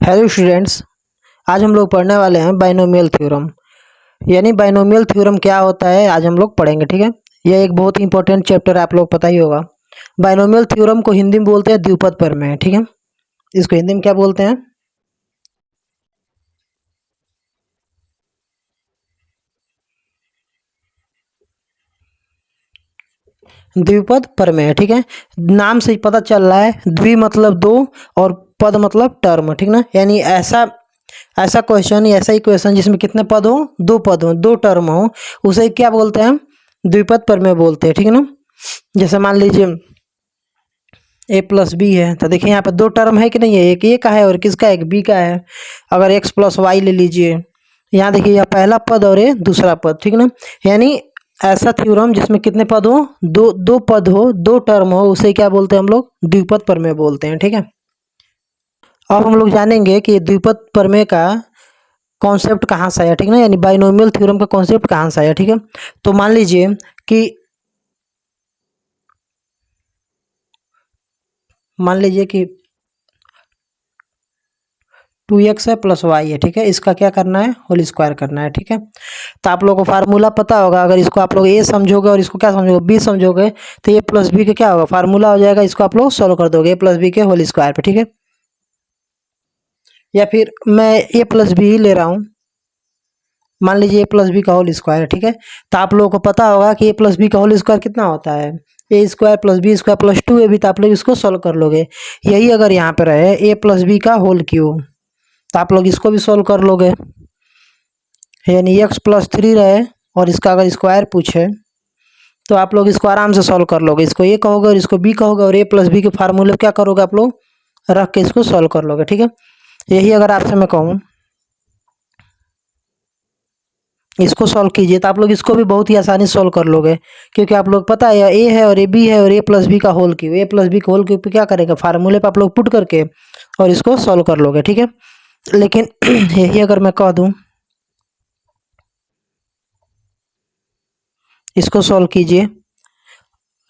Hello students. आज हम लोग पढ़ने वाले हैं बाइनोमियल थ्योरम। यानी बाइनोमियल थ्योरम क्या होता है आज हम लोग पढ़ेंगे। ठीक है, यह एक बहुत ही इंपॉर्टेंट चैप्टर है, आप लोग पता ही होगा। बाइनोमियल थ्योरम को हिंदी में बोलते हैं द्विपद प्रमेय। ठीक है, इसको हिंदी में क्या बोलते हैं? द्विपद प्रमेय। ठीक है, नाम से ही पता चल रहा है, द्वि मतलब दो और पद मतलब टर्म। ठीक ना, यानी ऐसा ऐसा क्वेश्चन, ऐसा ही क्वेश्चन जिसमें कितने पद हो? दो पद हो, दो टर्म हो, उसे क्या बोलते हैं? द्विपद प्रमेय बोलते हैं। ठीक है ना, जैसे मान लीजिए ए प्लस बी है, तो देखिए यहाँ पर दो टर्म है कि नहीं है? एक ए का है और किसका? एक बी का है। अगर एक्स प्लस वाई ले लीजिए, यहाँ देखिए यह पहला पद और ये दूसरा पद। ठीक ना, यानी ऐसा थ्योरम जिसमें कितने पद हो? दो दो पद हो, दो टर्म हो, उसे क्या बोलते हैं हम लोग? द्विपद प्रमेय बोलते हैं। ठीक है, अब हम लोग जानेंगे कि द्विपद प्रमेय का कॉन्सेप्ट कहाँ से आया। ठीक ना, यानी बाइनोमियल थ्योरम का कॉन्सेप्ट कहाँ से आया। ठीक है, तो मान लीजिए कि टू एक्स है प्लस वाई है। ठीक है, इसका क्या करना है? होल स्क्वायर करना है। ठीक है, तो आप लोगों को फार्मूला पता होगा। अगर इसको आप लोग ए समझोगे और इसको क्या समझोगे? बी समझोगे, तो ए प्लस बी का क्या होगा? फार्मूला हो जाएगा। इसको आप लोग सॉल्व कर दोगे ए प्लस बी के होल स्क्वायर पे। ठीक है, या फिर मैं ए प्लस बी ही ले रहा हूँ, मान लीजिए ए प्लस बी का होल स्क्वायर है। ठीक है, तो आप लोगों को पता होगा कि ए प्लस बी का होल स्क्वायर कितना होता है? A square plus b square plus two a b. तो आप लोग इसको सॉल्व कर लोगे। यही अगर यहाँ पे रहे ए प्लस बी का होल क्यूब, तो आप लोग इसको भी सॉल्व कर लोगे। यानी एक्स प्लस थ्री रहे और इसका अगर स्क्वायर पूछे, तो आप लोग इसको आराम से सॉल्व कर लोगे। इसको ए कहोगे और इसको बी कहोगे और ए प्लस बी के फार्मूले क्या करोगे? आप लोग रख के इसको सॉल्व कर लोगे। ठीक है, यही अगर आपसे मैं कहूँ इसको सॉल्व कीजिए, तो आप लोग इसको भी बहुत ही आसानी से सॉल्व कर लोगे, क्योंकि आप लोग पता है ए है और ए बी है और ए प्लस बी का होल क्यूब। ए प्लस बी का होल क्यूब पे क्या करेगा? फार्मूले पे आप लोग पुट करके और इसको सॉल्व कर लोगे। ठीक है, लेकिन यही अगर मैं कह दूं इसको सॉल्व कीजिए,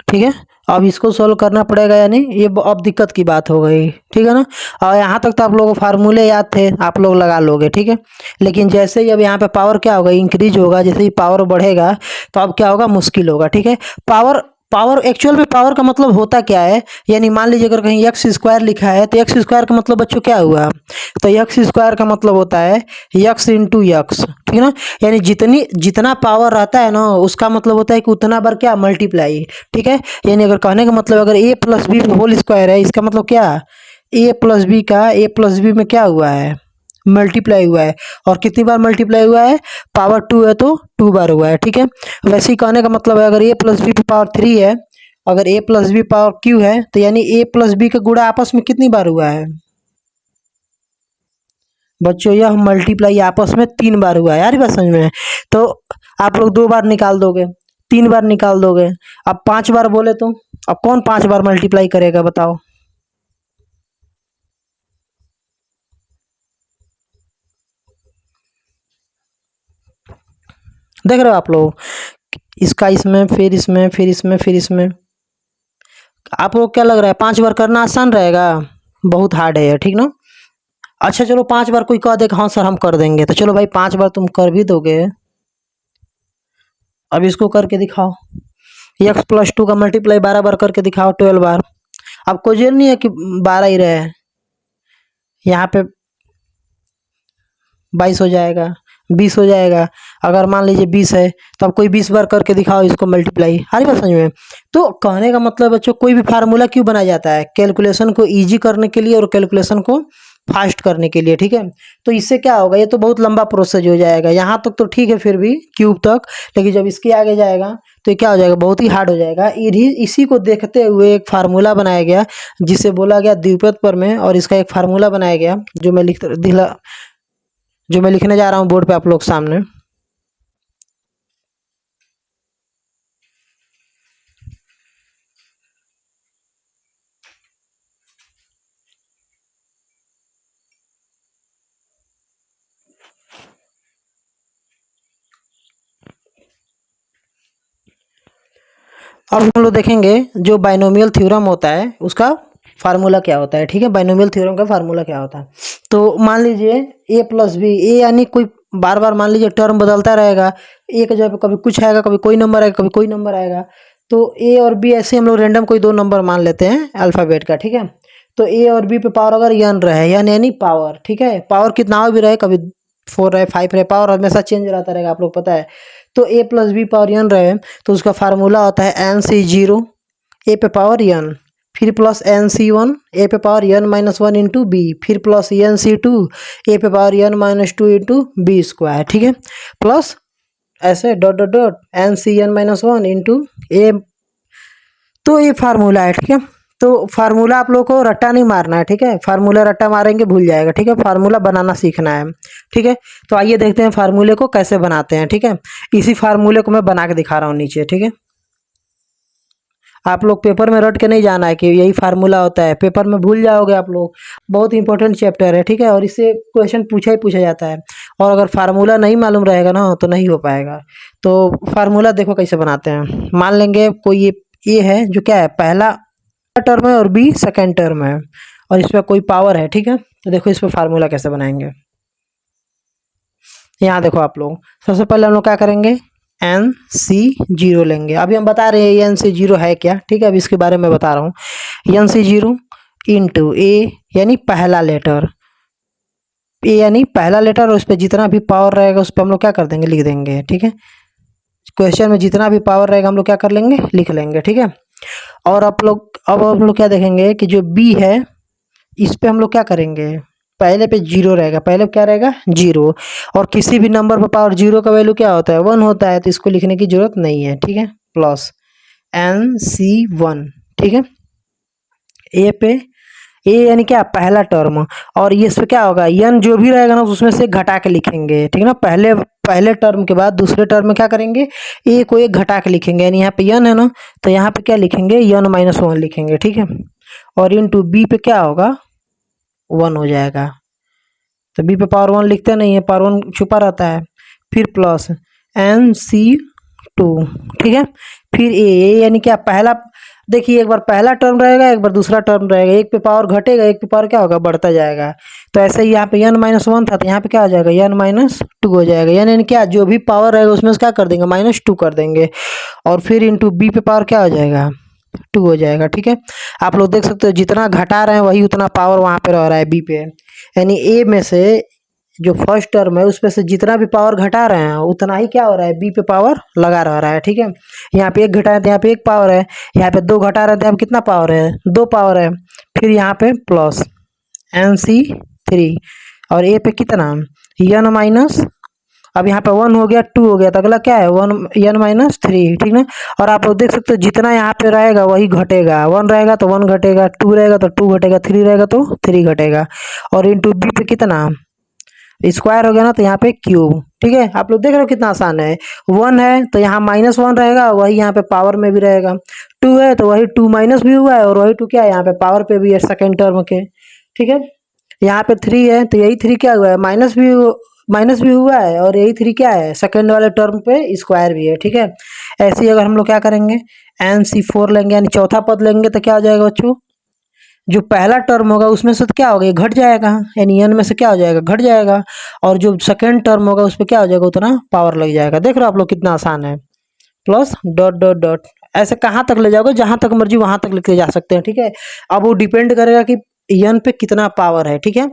ठीक है, अब इसको सॉल्व करना पड़ेगा, यानी ये अब दिक्कत की बात हो गई। ठीक है ना, और यहाँ तक तो आप लोगों को फार्मूले याद थे, आप लोग लगा लोगे। ठीक है, लेकिन जैसे ही अब यहाँ पे पावर क्या होगा? इंक्रीज होगा। जैसे ही पावर बढ़ेगा तो अब क्या होगा? मुश्किल होगा। ठीक है, पावर पावर एक्चुअल में पावर का मतलब होता क्या है? यानी मान लीजिए अगर कहीं एक्स स्क्वायर लिखा है, तो एक्स स्क्वायर का मतलब बच्चों क्या हुआ? तो एक्स स्क्वायर का मतलब होता है एक्स इंटू एक्स। ठीक है ना, यानी जितना पावर रहता है ना, उसका मतलब होता है कि उतना बार क्या? मल्टीप्लाई। ठीक है, यानी अगर कहने का मतलब अगर ए प्लस बी होल स्क्वायर है, इसका मतलब क्या? ए प्लस बी का ए प्लस बी में क्या हुआ है? मल्टीप्लाई हुआ है। और कितनी बार मल्टीप्लाई हुआ है? पावर टू है तो टू बार हुआ है। ठीक है, वैसे ही कहने का मतलब है अगर ए प्लस बी पे पावर थ्री है, अगर ए प्लस बी पावर क्यू है, तो यानी ए प्लस बी का गुणा आपस में कितनी बार हुआ है बच्चों? यह मल्टीप्लाई आपस में तीन बार हुआ है। यार बात समझ में है? तो आप लोग दो बार निकाल दोगे, तीन बार निकाल दोगे, अब पांच बार बोले तो अब कौन पांच बार मल्टीप्लाई करेगा बताओ? देख रहे हो आप लोग, इसका इसमें, फिर इसमें, फिर इसमें, फिर इसमें। आप लोग क्या लग रहा है पांच बार करना आसान रहेगा? बहुत हार्ड है ये। ठीक ना, अच्छा चलो पांच बार कोई कह दे हाँ सर हम कर देंगे, तो चलो भाई पांच बार तुम कर भी दोगे। अब इसको करके दिखाओ, एक्स प्लस टू का मल्टीप्लाई बारह बार करके दिखाओ, 12 बार। अब कोई जेल नहीं है कि बारह ही रहे, यहाँ पे 22 हो जाएगा, 20 हो जाएगा। अगर मान लीजिए 20 है, तो अब कोई 20 बार करके दिखाओ इसको मल्टीप्लाई। हर बात समझ में? तो कहने का मतलब बच्चों, कोई भी फार्मूला क्यों बनाया जाता है? कैलकुलेशन को इजी करने के लिए और कैलकुलेशन को फास्ट करने के लिए। ठीक है, तो इससे क्या होगा? ये तो बहुत लंबा प्रोसेस हो जाएगा। यहाँ तक तो ठीक है, फिर भी क्यूब तक, लेकिन जब इसके आगे जाएगा तो ये क्या हो जाएगा? बहुत ही हार्ड हो जाएगा। इसी को देखते हुए एक फार्मूला बनाया गया, जिसे बोला गया द्विपद प्रमेय, और इसका एक फार्मूला बनाया गया जो मैं लिखने जा रहा हूँ बोर्ड पे आप लोग सामने। अब हम लोग देखेंगे जो बाइनोमियल थ्योरम होता है उसका फार्मूला क्या होता है, ठीक है, बाइनोमियल थ्योरम का फार्मूला क्या होता है। तो मान लीजिए ए प्लस बी, ए यानी कोई बार बार मान लीजिए टर्म बदलता रहेगा, ए के जगह पे कभी कुछ आएगा, कभी कोई नंबर आएगा, कभी कोई नंबर आएगा। तो ए और बी ऐसे हम लोग रैंडम कोई दो नंबर मान लेते हैं अल्फ़ाबेट का, ठीक है। तो ए और बी पे पावर अगर यन रहे, यानी पावर, ठीक है, पावर कितना भी रहे, कभी 4 रहे, 5 रहे, पावर हमेशा चेंज रहता रहेगा, आप लोग पता है। तो ए प्लस बी पावर यन रहे तो उसका फार्मूला होता है एन सी जीरो ए पे पावर यन, फिर plus n c one a पे power n minus one into b, फिर plus n c two a पे power n minus two into b square, ठीक है, प्लस ऐसे dot dot dot n c n minus one into a. तो ये formula है, ठीक है। तो फार्मूला आप लोगों को रट्टा नहीं मारना है, ठीक है, फार्मूला रट्टा मारेंगे भूल जाएगा, ठीक है, फार्मूला बनाना सीखना है, ठीक है। तो आइए देखते हैं फार्मूले को कैसे बनाते हैं, ठीक है। इसी फार्मूले को मैं बना के दिखा रहा हूँ नीचे, ठीक है। आप लोग पेपर में रट के नहीं जाना है कि यही फार्मूला होता है, पेपर में भूल जाओगे आप लोग। बहुत इंपॉर्टेंट चैप्टर है, ठीक है, और इससे क्वेश्चन पूछा ही पूछा जाता है, और अगर फार्मूला नहीं मालूम रहेगा ना तो नहीं हो पाएगा। तो फार्मूला देखो कैसे बनाते हैं। मान लेंगे कोई ये है जो क्या है, पहला टर्म है और बी सेकेंड टर्म है, और इस पर कोई पावर है, ठीक है। तो देखो इस पर फार्मूला कैसे बनाएंगे। यहाँ देखो आप लोग, सबसे पहले हम लोग क्या करेंगे, एन सी जीरो लेंगे। अभी हम बता रहे हैं एन सी जीरो है क्या, ठीक है, अभी इसके बारे में बता रहा हूँ। एन सी जीरो इंटू ए यानी पहला लेटर, ए यानी पहला लेटर, और उस पर जितना भी पावर रहेगा उस पर हम लोग क्या कर देंगे, लिख देंगे, ठीक है। क्वेश्चन में जितना भी पावर रहेगा हम लोग क्या कर लेंगे, लिख लेंगे, ठीक है। और अब हम लोग क्या देखेंगे कि जो बी है इस पे हम लोग क्या करेंगे, पहले पे जीरो रहेगा, पहले क्या रहेगा, जीरो, और किसी भी नंबर पर पावर जीरो का वैल्यू क्या होता है, वन होता है, तो इसको लिखने की जरूरत नहीं है, ठीक है, प्लस एन सी वन, ठीक है। ए पे ए यानी क्या, पहला टर्म, और ये इसमें क्या होगा, यन जो भी रहेगा ना उसमें से घटा के लिखेंगे, ठीक है ना। पहले टर्म के बाद दूसरे टर्म में क्या करेंगे, ए को एक घटा के लिखेंगे, यानी यहाँ पे यन है ना, तो यहाँ पे क्या लिखेंगे, यन माइनस वन लिखेंगे, ठीक है। और इंटू बी पे क्या होगा, वन हो जाएगा। तो बी पे पावर वन लिखते नहीं है, पावर वन छुपा रहता है। फिर प्लस एन सी टू, ठीक है। फिर ए यानी क्या, पहला, देखिए एक बार पहला टर्म रहेगा, एक बार दूसरा टर्म रहेगा, एक पे पावर घटेगा, एक पे पावर क्या होगा, बढ़ता जाएगा। तो ऐसे ही यहाँ पे एन माइनस वन था, तो यहाँ पे क्या हो जाएगा, एन माइनस टू हो जाएगा, यानी क्या, जो भी पावर रहेगा उसमें से क्या कर देंगे, माइनस टू कर देंगे। और फिर इंटू बी पे पावर क्या हो जाएगा, टू हो जाएगा, ठीक है। आप लोग देख सकते हो जितना घटा रहे हैं वही उतना पावर वहाँ पे रह रहा है बी पे, यानी ए में से जो फर्स्ट टर्म है उसमें से जितना भी पावर घटा रहे हैं उतना ही क्या हो रहा है, बी पे पावर लगा रहा है, ठीक है। यहाँ पे एक घटाए तो यहाँ पे एक पावर है, यहाँ पे दो घटा रहे थे, यहाँ पे कितना पावर है, दो पावर है। फिर यहाँ पे प्लस एन सी थ्री, और ए पे कितना, यन माइनस, अब यहाँ पे वन हो गया, टू हो गया, तो अगला क्या है, वन एन माइनस थ्री, ठीक ना। और आप लोग देख सकते हो जितना यहाँ पे रहेगा वही घटेगा, वन रहेगा तो वन घटेगा, टू रहेगा तो टू घटेगा, थ्री रहेगा तो थ्री घटेगा। और इंटू बी पे कितना, स्क्वायर हो गया ना, तो यहाँ पे क्यूब, ठीक है। आप लोग देख रहे हो कितना आसान है। वन है तो यहाँ माइनस वन रहेगा, वही यहाँ पे पावर में भी रहेगा। टू है तो वही टू माइनस भी हुआ है, और वही टू क्या है, यहाँ पे पावर पे भी है सेकेंड टर्म के, ठीक है। यहाँ पे थ्री है तो यही थ्री क्या हुआ है, माइनस भी हुआ है, और यही थ्री क्या है, सेकेंड वाले टर्म पे स्क्वायर भी है, ठीक है। ऐसे ही अगर हम लोग क्या करेंगे, एन सी फोर लेंगे, यानी चौथा पद लेंगे, तो क्या हो जाएगा बच्चों, जो पहला टर्म होगा उसमें से तो क्या होगा, ये घट जाएगा, यानी एन में से क्या हो जाएगा, घट जाएगा, और जो सेकेंड टर्म होगा उस पर क्या हो जाएगा, उतना पावर लग जाएगा। देख रहे हो आप लोग कितना आसान है, प्लस डॉट डॉट डॉट, ऐसे कहाँ तक ले जाओगे, जहाँ तक मर्जी वहाँ तक लेके जा सकते हैं, ठीक है। अब वो डिपेंड करेगा कि एन पे कितना पावर है, ठीक है,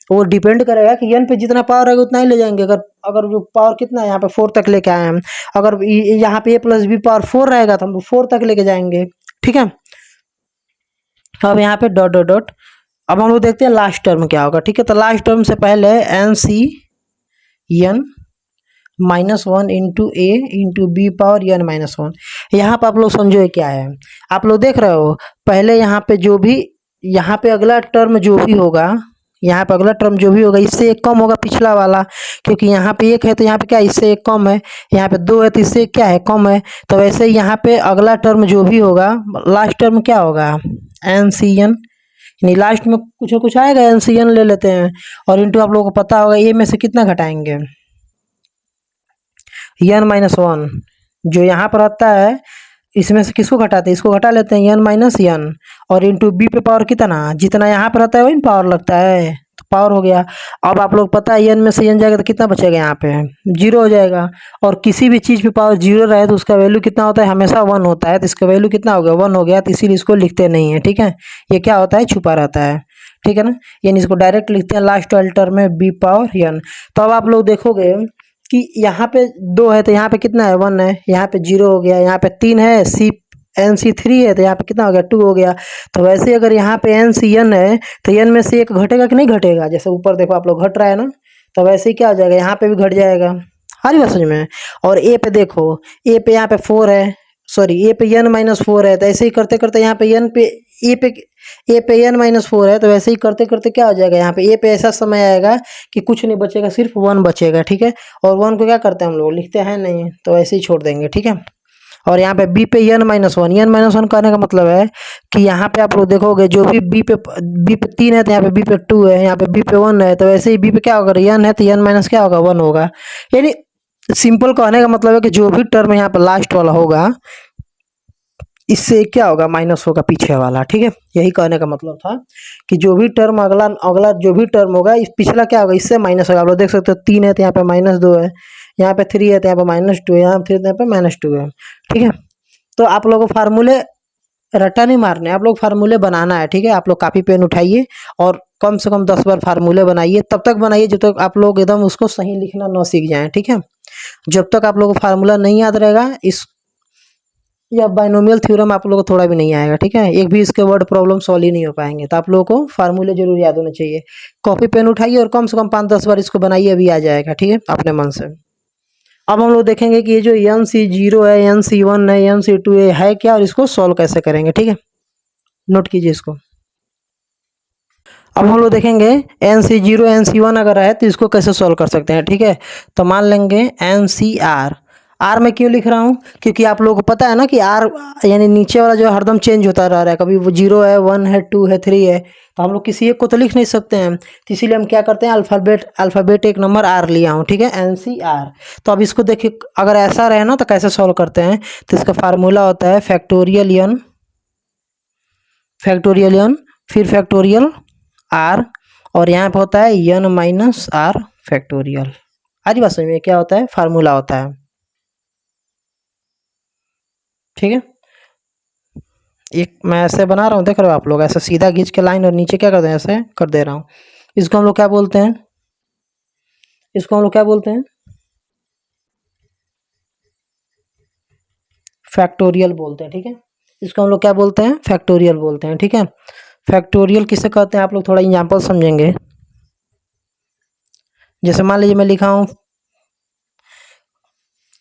वो डिपेंड करेगा कि एन पे जितना पावर रहेगा उतना ही ले जाएंगे। अगर अगर जो पावर कितना है, यहाँ पे फोर तक लेके आए हैं, अगर यहाँ पे ए प्लस बी पावर फोर रहेगा तो हम फोर तक लेके जाएंगे, ठीक है। अब यहाँ पे डॉट डॉट डॉट, अब हम लोग देखते हैं लास्ट टर्म क्या होगा, ठीक है। तो लास्ट टर्म से पहले n c n minus one into a into b power n minus one. यहाँ पर आप लोग समझो ये क्या है, आप लोग देख रहे हो, पहले यहाँ पे जो भी, यहाँ पे अगला टर्म जो भी होगा, यहाँ पे अगला टर्म जो भी होगा इससे एक कम होगा पिछला वाला, क्योंकि यहाँ पे एक है तो यहाँ पे क्या, इससे एक कम है, यहाँ पे दो है तो इससे क्या है, कम है। तो वैसे ही यहाँ पे अगला टर्म जो भी होगा, लास्ट टर्म क्या होगा, एन सी एन, यानी लास्ट में कुछ ना कुछ आएगा, एन सी एन ले लेते हैं। और इंटू आप लोगों को पता होगा ए में से कितना घटाएंगे, एन माइनस वन, जो यहाँ पर आता है इसमें से किसको घटाते हैं, इसको घटा लेते हैं, n माइनस n, और इंटू बी पे पावर कितना, जितना यहाँ पे रहता है वही पावर लगता है, तो पावर हो गया। अब आप लोग पता है n में से n जाएगा तो कितना बचेगा, यहाँ पे 0 हो जाएगा। और किसी भी चीज़ पे पावर 0 रहे तो उसका वैल्यू कितना होता है, हमेशा 1 होता है, तो इसका वैल्यू कितना हो गया, 1 हो गया, तो इसीलिए इसको लिखते नहीं है, ठीक है। ये क्या होता है, छुपा रहता है, ठीक है ना। यानी इसको डायरेक्ट लिखते हैं लास्ट वाले टर्म में बी पावर n। तो अब आप लोग देखोगे कि यहाँ पे 2 है तो यहाँ पे कितना है, 1 है, यहाँ पे 0 हो गया, यहाँ पे 3 है, NC3 है तो यहाँ पे कितना हो गया, 2 हो गया। तो वैसे अगर यहाँ पे NCN है तो n में से एक घटेगा कि नहीं घटेगा, जैसे ऊपर देखो आप लोग घट रहा है ना, तो वैसे ही क्या हो जाएगा, यहाँ पे भी घट जाएगा। हाँ जी, बात समझ में। और ए पे देखो, ए पे यहाँ पे 4 है, सॉरी ए पे n माइनस 4 है, तो ऐसे ही करते करते यहाँ पे n पे ए पे n माइनस 4 है, तो वैसे ही करते करते क्या हो जाएगा, यहाँ पे ए पे ऐसा समय आएगा कि कुछ नहीं बचेगा, सिर्फ 1 बचेगा, ठीक है। और 1 को क्या करते हैं हम लोग, लिखते हैं नहीं, तो ऐसे ही छोड़ देंगे, ठीक है। और यहाँ पे बी पे n माइनस 1, n माइनस 1 कहने का मतलब है कि यहाँ पे आप लोग देखोगे जो भी बी पे 3 है तो यहाँ पे बी पे 2 है, यहाँ पे बी पे 1 है, तो वैसे ही बी पे क्या होगा, n है तो n माइनस क्या होगा, 1 होगा। यानी सिंपल कहने का मतलब है कि जो भी टर्म यहाँ पे लास्ट वाला होगा इससे क्या होगा, माइनस होगा पीछे वाला, ठीक है। यही कहने का मतलब था कि जो भी टर्म अगला अगला जो भी टर्म होगा इस पिछला क्या होगा, इससे माइनस होगा। आप लोग देख सकते हो 3 है तो यहाँ पे -2 है, यहाँ पे 3 है तो यहाँ पे -2 है, यहाँ पे 3 है तो यहाँ पे -2 है, ठीक है। तो आप लोगों को फार्मूले रट्टा नहीं मारने, आप लोग फार्मूले बनाना है, ठीक है। आप लोग कापी पेन उठाइए और कम से कम 10 बार फार्मूले बनाइए, तब तक बनाइए जब तक आप लोग एकदम उसको सही लिखना न सीख जाएं, ठीक है। जब तक आप लोगों को फार्मूला नहीं याद रहेगा इस या बाइनोमियल थ्योरम आप लोगों को थोड़ा भी नहीं आएगा, ठीक है। एक भी इसके वर्ड प्रॉब्लम सॉल्व ही नहीं हो पाएंगे, तो आप लोगों को फार्मूले जरूर याद होने चाहिए। कॉपी पेन उठाइए और कम से कम 5-10 बार इसको बनाइए, अभी आ जाएगा, ठीक है, अपने मन से। अब हम लोग देखेंगे कि ये जो NC0 है, NC1 है, NC2 है क्या, और इसको सॉल्व कैसे करेंगे, ठीक है। नोट कीजिए इसको। अब हम लोग देखेंगे NC0 NC1 अगर है तो इसको कैसे सॉल्व कर सकते हैं, ठीक है। तो मान लेंगे NCR, आर में क्यों लिख रहा हूँ, क्योंकि आप लोगों को पता है ना कि आर यानी नीचे वाला जो हरदम चेंज होता रह रहा है, कभी वो 0 है, 1 है, 2 है, 3 है, तो हम लोग किसी एक को तो लिख नहीं सकते हैं, तो इसीलिए हम क्या करते हैं, अल्फ़ाबेट एक नंबर आर लिया हूँ, ठीक है, NCR। तो अब इसको देखिए, अगर ऐसा रहे ना तो कैसे सॉल्व करते हैं, तो इसका फार्मूला होता है फैक्टोरियल n, फिर फैक्टोरियल आर, और यहाँ पे होता है n माइनस आर फैक्टोरियल। आज बात समझ में, क्या होता है, फार्मूला होता है, ठीक है। एक मैं ऐसे बना रहा हूँ, देख रहे हो आप लोग, ऐसे सीधा खींच के लाइन और नीचे क्या कर दे, ऐसे कर दे रहा हूँ। इसको हम लोग क्या बोलते हैं, फैक्टोरियल बोलते हैं, ठीक है। इसको हम लोग क्या बोलते हैं, फैक्टोरियल बोलते हैं, ठीक है। फैक्टोरियल किसे कहते हैं, आप लोग थोड़ा एग्जाम्पल समझेंगे। जैसे मान लीजिए मैं लिखा हूँ,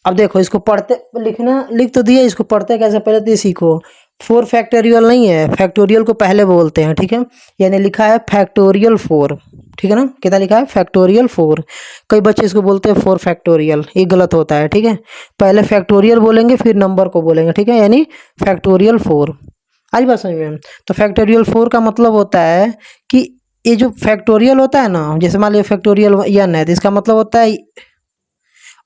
अब देखो इसको पढ़ते लिखना लिख तो दिया, इसको पढ़ते कैसे पहले तो ये सीखो। 4 फैक्टोरियल नहीं है, फैक्टोरियल को पहले बोलते हैं, ठीक है। यानी लिखा है फैक्टोरियल 4, ठीक है ना, कितना लिखा है, फैक्टोरियल 4। कई बच्चे इसको बोलते हैं 4 फैक्टोरियल, ये गलत होता है, ठीक है। पहले फैक्टोरियल बोलेंगे फिर नंबर को बोलेंगे, ठीक है, यानी फैक्टोरियल 4। आज बात समझ में। तो फैक्टोरियल 4 का मतलब होता है कि ये जो फैक्टोरियल होता है ना, जैसे मान लीजिए फैक्टोरियल n है, तो इसका मतलब होता है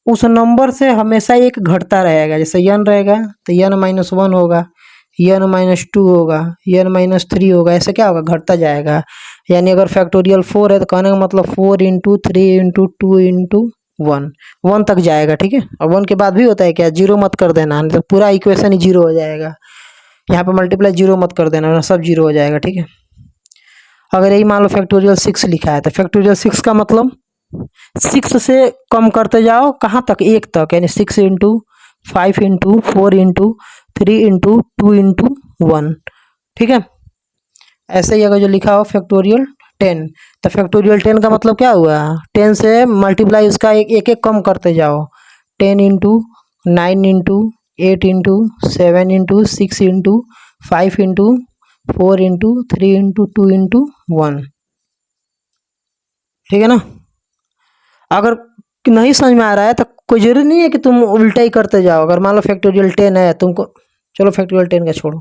उस नंबर से हमेशा एक घटता रहेगा। जैसे n रहेगा तो n-1 होगा, n-2 होगा, n-3 होगा, ऐसे क्या होगा, घटता जाएगा। यानी अगर फैक्टोरियल 4 है तो कहने का मतलब 4 इंटू 3 इंटू 2 इंटू 1 तक जाएगा, ठीक है। और 1 के बाद भी होता है क्या, 0 मत कर देना, नहीं तो पूरा इक्वेशन ही 0 हो जाएगा। यहाँ पे मल्टीप्लाई 0 मत कर देना, सब 0 हो जाएगा, ठीक है। अगर यही मान लो फैक्टोरियल 6 लिखा है तो फैक्टोरियल 6 का मतलब 6 से कम करते जाओ, कहाँ तक, 1 तक, यानी 6 into 5 into 4 into 3 into 2 into 1, ठीक है। ऐसे ही अगर जो लिखा हो फैक्टोरियल 10, तो फैक्टोरियल 10 का मतलब क्या हुआ, 10 से मल्टीप्लाई उसका एक एक कम करते जाओ, 10 into 9 into 8 into 7 into 6 into 5 into 4 into 3 into 2 into 1, ठीक है ना। अगर नहीं समझ में आ रहा है तो कोई जरूरी नहीं है कि तुम उल्टा ही करते जाओ। अगर मान लो फैक्टोरियल 10 है तुमको, चलो फैक्टोरियल 10 का छोड़ो,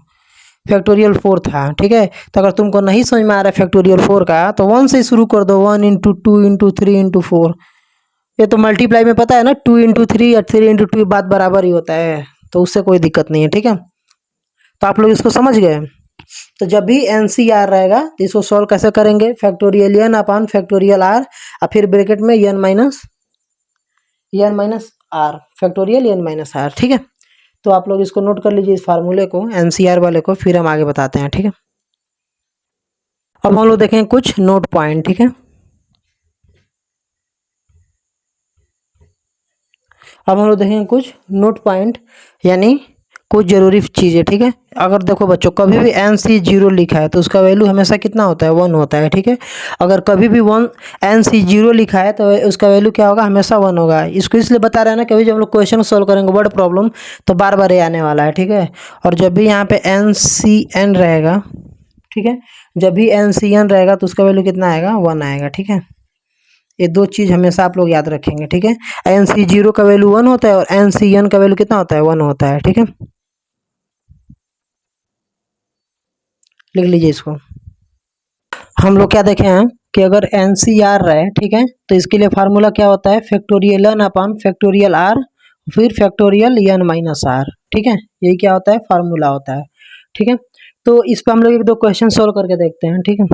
फैक्टोरियल 4 था, ठीक है। तो अगर तुमको नहीं समझ में आ रहा है फैक्टोरियल 4 का, तो 1 से शुरू कर दो, 1 इंटू 2 इंटू 3 इंटू 4। ये तो मल्टीप्लाई में पता है ना, 2 इंटू 3 या 3 इंटू 2 बात बराबर ही होता है, तो उससे कोई दिक्कत नहीं है, ठीक है। तो आप लोग इसको समझ गए। तो जब भी NCR रहेगा तो इसको सॉल्व कैसे करेंगे, factorial n upon factorial r और फिर ब्रैकेट में n minus r, factorial n minus r. ठीक है, तो आप लोग इसको नोट कर लीजिए इस फार्मूले को, NCR वाले को, फिर हम आगे बताते हैं। ठीक है, अब हम लोग देखें कुछ नोट पॉइंट। ठीक है, अब हम लोग देखेंगे कुछ नोट पॉइंट यानी कुछ जरूरी चीज़ें। ठीक है, अगर देखो बच्चों, कभी भी NC0 लिखा है तो उसका वैल्यू हमेशा कितना होता है, 1 होता है। ठीक है, अगर कभी भी NC0 लिखा है तो उसका वैल्यू क्या होगा, हमेशा 1 होगा। इसको इसलिए बता रहे हैं ना, कभी जब हम लोग क्वेश्चन सॉल्व करेंगे वर्ड प्रॉब्लम तो बार बार ये आने वाला है। ठीक है, और जब भी यहाँ पे NCN रहेगा, ठीक है, जब भी NCN रहेगा तो उसका वैल्यू कितना आएगा, 1 आएगा। ठीक है, ये दो चीज़ हमेशा आप लोग याद रखेंगे। ठीक है, NC0 का वैल्यू 1 होता है और NCN का वैल्यू कितना होता है, 1 होता है। ठीक है, लिख लीजिए इसको। हम लोग क्या देखे हैं कि अगर NCR रहे, ठीक है, तो इसके लिए फार्मूला क्या होता है, factorial n upon factorial r फिर फैक्टोरियल n माइनस आर। ठीक है, यही क्या होता है, फार्मूला होता है। ठीक है, तो इस पर हम लोग एक दो क्वेश्चन सोल्व करके देखते हैं। ठीक है,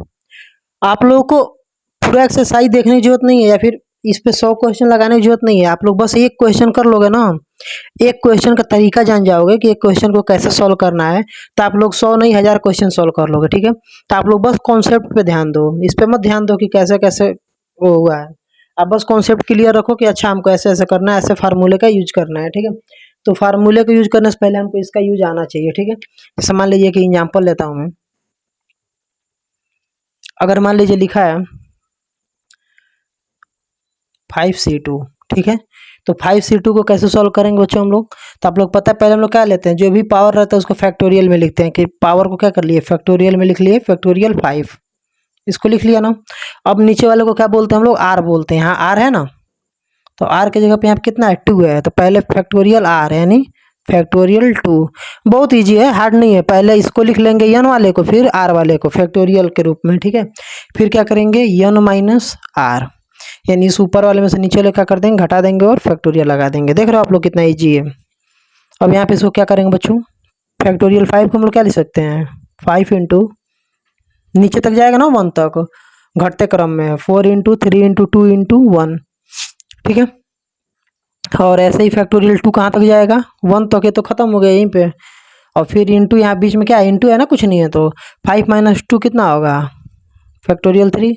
आप लोगों को पूरा एक्सरसाइज देखने की जरूरत नहीं है या फिर इस पे 100 क्वेश्चन लगाने की जरूरत नहीं है। आप लोग बस एक क्वेश्चन कर लोगे ना, एक क्वेश्चन का तरीका जान जाओगे कि एक क्वेश्चन को कैसे सॉल्व करना है, तो आप लोग 100 नहीं 1000 क्वेश्चन सॉल्व कर लोगे। ठीक है, तो आप लोग बस कॉन्सेप्ट पे ध्यान दो, इस पे मत ध्यान दो कि कैसे कैसे वो हुआ है। आप बस कॉन्सेप्ट क्लियर रखो कि अच्छा हमको ऐसे ऐसे करना है, ऐसे फार्मूले का यूज करना है। ठीक है, तो फार्मूले का यूज करने से पहले हमको इसका यूज आना चाहिए। ठीक है, जैसे मान लीजिए कि एग्जाम्पल लेता हूँ मैं, अगर मान लीजिए लिखा है 5C2। ठीक है, तो 5C2 को कैसे सॉल्व करेंगे बच्चों हम लोग, तो आप लोग पता है पहले हम लोग क्या लेते हैं, जो भी पावर रहता है उसको फैक्टोरियल में लिखते हैं, कि पावर को क्या कर लिए, फैक्टोरियल में लिख लिए, फैक्टोरियल 5, इसको लिख लिया ना। अब नीचे वाले को क्या बोलते हैं हम लोग, आर बोलते हैं। यहाँ आर है ना, तो आर की जगह पे यहाँ पे कितना है, 2 है, तो पहले फैक्टोरियल आर यानी फैक्टोरियल 2। बहुत ईजी है, हार्ड नहीं है। पहले इसको लिख लेंगे एन वाले को, फिर आर वाले को फैक्टोरियल के रूप में। ठीक है, फिर क्या करेंगे, एन माइनस आर, यानी इस ऊपर वाले में से नीचे वाले क्या कर देंगे, घटा देंगे और फैक्टोरियल लगा देंगे। देख रहे हो आप लोग कितना इजी है। अब यहाँ पे इसको क्या करेंगे बच्चों, फैक्टोरियल 5 को हम लोग क्या लिख सकते हैं, 5 इंटू नीचे तक जाएगा ना 1 तक, घटते क्रम में 4 इंटू 3 इंटू 2 इंटू 1। ठीक है, और ऐसे ही फैक्टोरियल 2 कहाँ तक जाएगा, 1 तक है, तो खत्म हो गया यहीं पे। और फिर इंटू यहाँ बीच में क्या है, इंटू है ना, कुछ नहीं है, तो 5 माइनस 2 कितना होगा, फैक्टोरियल 3।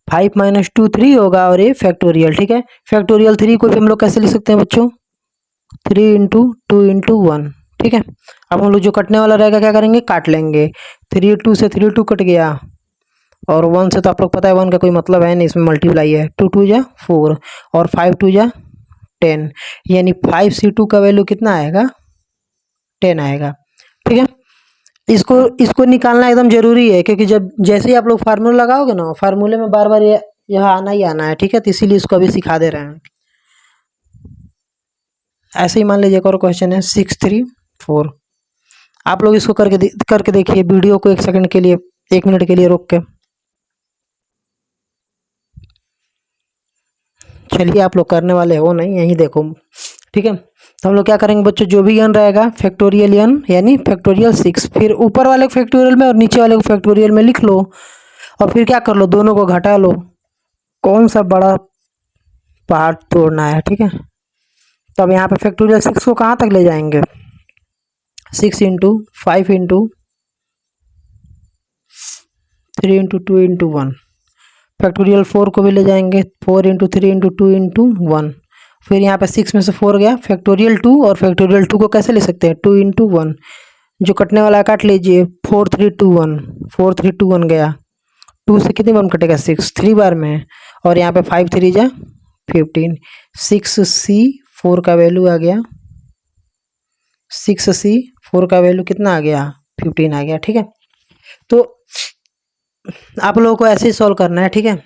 5 माइनस 2 3 होगा और ये फैक्टोरियल। ठीक है, फैक्टोरियल 3 को भी हम लोग कैसे लिख सकते हैं बच्चों, 3 इंटू 2 इंटू 1। ठीक है, अब हम लोग जो कटने वाला रहेगा क्या करेंगे, काट लेंगे। 3 2 से 3 2 कट गया, और 1 से तो आप लोग पता है 1 का कोई मतलब है नहीं, इसमें मल्टीप्लाई है। 2 2 जा 4 और 5 2 जा 10, यानी 5C2 का वैल्यू कितना आएगा, 10 आएगा। ठीक है, इसको इसको निकालना एकदम जरूरी है, क्योंकि जब जैसे ही आप लोग फार्मूला लगाओगे ना, फार्मूले में बार बार ये यहाँ आना ही आना है। ठीक है, तो इसीलिए इसको अभी सिखा दे रहे हैं। ऐसे ही मान लीजिए एक और क्वेश्चन है 6 3 4। आप लोग इसको करके देखिए, वीडियो को 1 सेकंड के लिए, 1 मिनट के लिए रोक के। चलिए, आप लोग करने वाले हो नहीं, यहीं देखो। ठीक है, तो हम लोग क्या करेंगे बच्चों, जो भी n रहेगा फैक्टोरियल n यानी फैक्टोरियल 6, फिर ऊपर वाले को फैक्टोरियल में और नीचे वाले को फैक्टोरियल में लिख लो, और फिर क्या कर लो, दोनों को घटा लो। कौन सा बड़ा पार्ट तोड़ना है। ठीक है, तब यहाँ पे फैक्टोरियल 6 को कहाँ तक ले जाएंगे, 6 into 5 into 3 into 2 into 1। Factorial 4 को भी ले जाएंगे, 4 इंटू 3 इंटू 2 इंटू 1। फिर यहाँ पे 6 में से 4 गया, फैक्टोरियल 2, और फैक्टोरियल 2 को कैसे ले सकते हैं, 2 इंटू 1। जो कटने वाला है काट लीजिए, 4 3 2 1, 4 3 2 1 गया। 2 से कितनी बार कटेगा, 6 3 बार में, और यहाँ पे 5 3 जा 15। 6C4 का वैल्यू आ गया, 6C4 का वैल्यू कितना आ गया, 15 आ गया। ठीक है, तो आप लोगों को ऐसे ही सॉल्व करना है। ठीक है,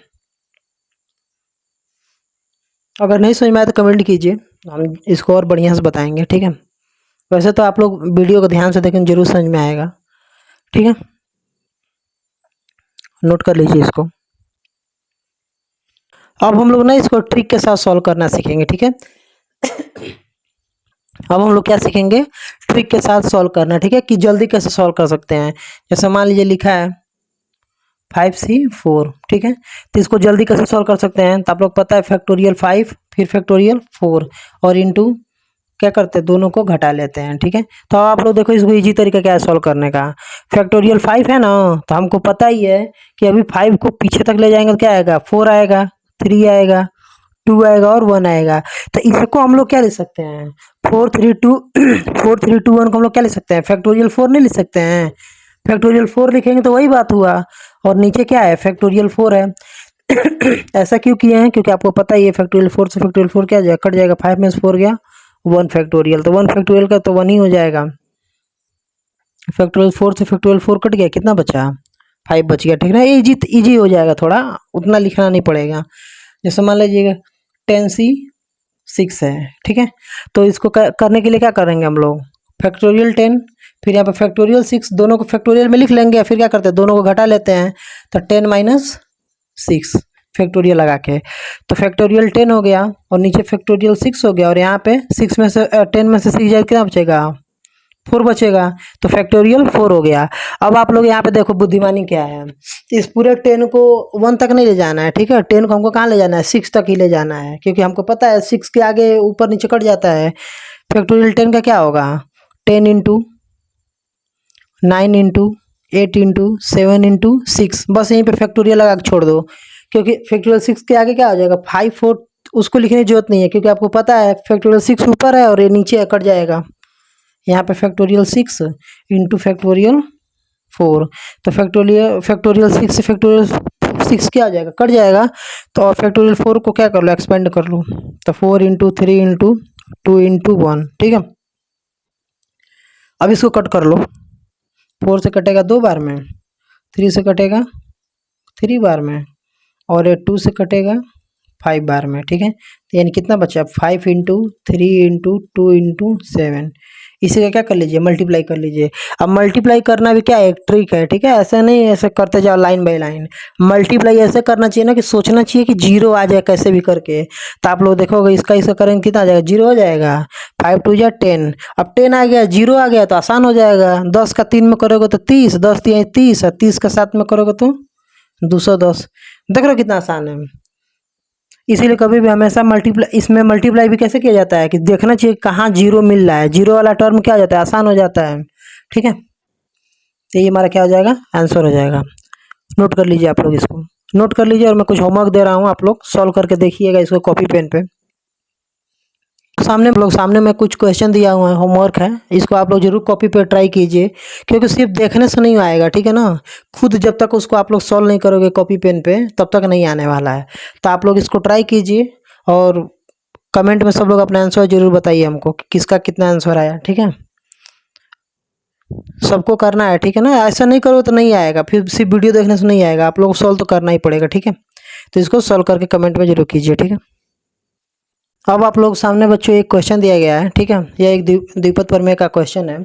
अगर नहीं समझ में आया तो कमेंट कीजिए, हम इसको और बढ़िया से बताएंगे। ठीक है, वैसे तो आप लोग वीडियो को ध्यान से देखें, जरूर समझ में आएगा। ठीक है, नोट कर लीजिए इसको। अब हम लोग ना इसको ट्रिक के साथ सॉल्व करना सीखेंगे। ठीक है, अब हम लोग क्या सीखेंगे, ट्रिक के साथ सॉल्व करना, ठीक है, कि जल्दी कैसे सॉल्व कर सकते हैं। जैसे मान लीजिए लिखा है 5C4, ठीक है, तो इसको जल्दी कैसे सॉल्व कर सकते हैं, तो आप लोग पता है फैक्टोरियल 5 फिर फैक्टोरियल 4 और इनटू क्या करते हैं, दोनों को घटा लेते हैं, ठीक है। तो आप लोग देखो इसको इजी तरीका क्या है सॉल्व करने का। फैक्टोरियल 5 है ना, तो हमको पता ही है कि अभी 5 को पीछे तक ले जाएंगे तो क्या आएगा, 4 आएगा, 3 आएगा, 2 आएगा और 1 आएगा। तो इसको हम लोग क्या ले सकते हैं, 4 3 2 4 3 2 1 को हम लोग क्या ले सकते हैं, फैक्टोरियल 4 नहीं लिख सकते हैं। फैक्टोरियल 4 लिखेंगे तो वही बात हुआ, और नीचे क्या है, फैक्टोरियल 4 है। ऐसा क्यों किए हैं, क्योंकि आपको पता ही है फैक्टोरियल 4 से फैक्टोरियल 4 क्या जाएगा, कट जाएगा, 5 में से 4 गया 1 फैक्टोरियल, तो 1 फैक्टोरियल का तो 1 ही हो जाएगा। फैक्टोरियल 4 से फैक्टोरियल 4 कट गया, कितना बचा, 5 बच गया, ठीक है ना। इजी इजी हो जाएगा, थोड़ा उतना लिखना नहीं पड़ेगा। जैसे मान लीजिएगा 10C6 है, ठीक है, तो इसको करने के लिए क्या करेंगे हम लोग, फैक्टोरियल 10 फिर यहाँ पे फैक्टोरियल 6, दोनों को फैक्टोरियल में लिख लेंगे, फिर क्या करते हैं दोनों को घटा लेते हैं, तो 10 माइनस 6 फैक्टोरियल लगा के, तो फैक्टोरियल 10 हो गया और नीचे फैक्टोरियल 6 हो गया, और यहाँ पे 6 में से 10 में से 6 जाए कितना बचेगा, 4 बचेगा, तो फैक्टोरियल 4 हो गया। अब आप लोग यहाँ पे देखो बुद्धिमानी क्या है, इस पूरे 10 को 1 तक नहीं ले जाना है, ठीक है, 10 को हमको कहाँ ले जाना है, 6 तक ही ले जाना है, क्योंकि हमको पता है 6 के आगे ऊपर नीचे कट जाता है। फैक्टोरियल 10 का क्या होगा, 10 इंटू 9 इंटू 8 इंटू 7 इंटू 6, बस यहीं पे फैक्टोरियल लगा के छोड़ दो, क्योंकि फैक्टोरियल 6 के आगे क्या हो जाएगा 5 4, उसको लिखने की जरूरत नहीं है, क्योंकि आपको पता है फैक्टोरियल 6 ऊपर है और ये नीचे कट जाएगा। यहाँ पे फैक्टोरियल 6 इंटू फैक्टोरियल 4, तो फैक्टोरियल 6 से फैक्टोरियल 6 क्या आ जाएगा, कट जाएगा, तो और फैक्टोरियल 4 को क्या कर लो, एक्सपेंड कर लो, तो 4 इंटू 3 इंटू 2 इंटू 1, ठीक है। अब इसको कट कर लो, 4 से कटेगा 2 बार में, 3 से कटेगा 3 बार में, और 2 से कटेगा 5 बार में, ठीक है, तो यानी कितना बचा, 5 इंटू 3 इंटू 2 इंटू 7, इसी का क्या कर लीजिए, मल्टीप्लाई कर लीजिए। अब मल्टीप्लाई करना भी क्या है, एक ट्रिक है, ठीक है, ऐसे नहीं ऐसे करते जाओ लाइन बाय लाइन, मल्टीप्लाई ऐसे करना चाहिए ना कि सोचना चाहिए कि जीरो आ जाए कैसे भी करके, तो आप लोग देखोगे इसका इसका करेंगे कितना आ जाएगा, जीरो हो जाएगा, 5 2 जा 10, अब 10 आ गया, जीरो आ गया तो आसान हो जाएगा, 10 का 3 में करोगे तो 30, 10 3 30, और 30 का 7 में करोगे तो 210, देख रहे हो कितना आसान है। इसीलिए कभी भी हमेशा मल्टीप्लाई, इसमें मल्टीप्लाई भी कैसे किया जाता है कि देखना चाहिए कहाँ जीरो मिल रहा है, जीरो वाला टर्म क्या हो जाता है, आसान हो जाता है, ठीक है। तो ये हमारा क्या हो जाएगा, आंसर हो जाएगा। नोट कर लीजिए आप लोग, इसको नोट कर लीजिए, और मैं कुछ होमवर्क दे रहा हूँ, आप लोग सॉल्व करके देखिएगा इसको कॉपी पेन पे। सामने में कुछ क्वेश्चन दिया हुआ है, होमवर्क है, इसको आप लोग जरूर कॉपी पे ट्राई कीजिए, क्योंकि सिर्फ देखने से नहीं आएगा, ठीक है ना, खुद जब तक उसको आप लोग सॉल्व नहीं करोगे कॉपी पेन पे तब तक नहीं आने वाला है। तो आप लोग इसको ट्राई कीजिए, और कमेंट में सब लोग अपना आंसर जरूर बताइए हमको कि किसका कितना आंसर आया, ठीक है, सबको करना है, ठीक है ना, ऐसा नहीं करो तो नहीं आएगा, फिर सिर्फ वीडियो देखने से नहीं आएगा, आप लोग को सॉल्व तो करना ही पड़ेगा, ठीक है। तो इसको सॉल्व करके कमेंट में जरूर कीजिए, ठीक है। अब आप लोग सामने बच्चों एक क्वेश्चन दिया गया है, ठीक है, यह एक द्विपद प्रमेय का क्वेश्चन है,